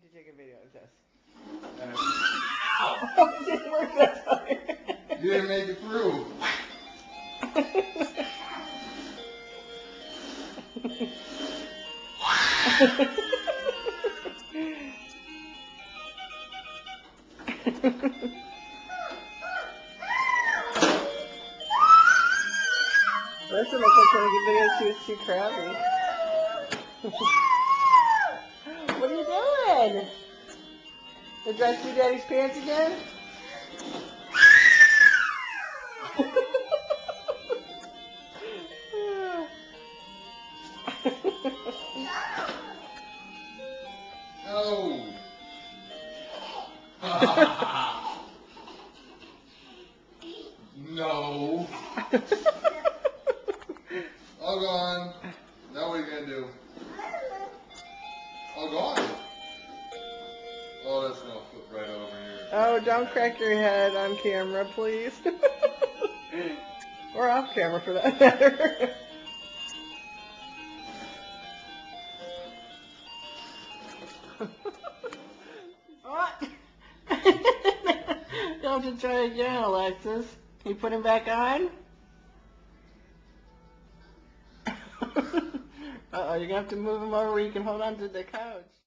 to take a video of this. Ow! It didn't work that time. You didn't make it through. Listen, I kept trying to get video. She was too crabby. What are you doing? Did I see Daddy's pants again? No. No. All gone. Now what are you gonna do? All gone. Oh, that's gonna flip right over here. Oh, don't crack your head on camera, please. Or off camera, for that matter. What? You'll have to try again, Alexis. You put him back on? Uh-oh, you're going to have to move him over where you can hold on to the couch.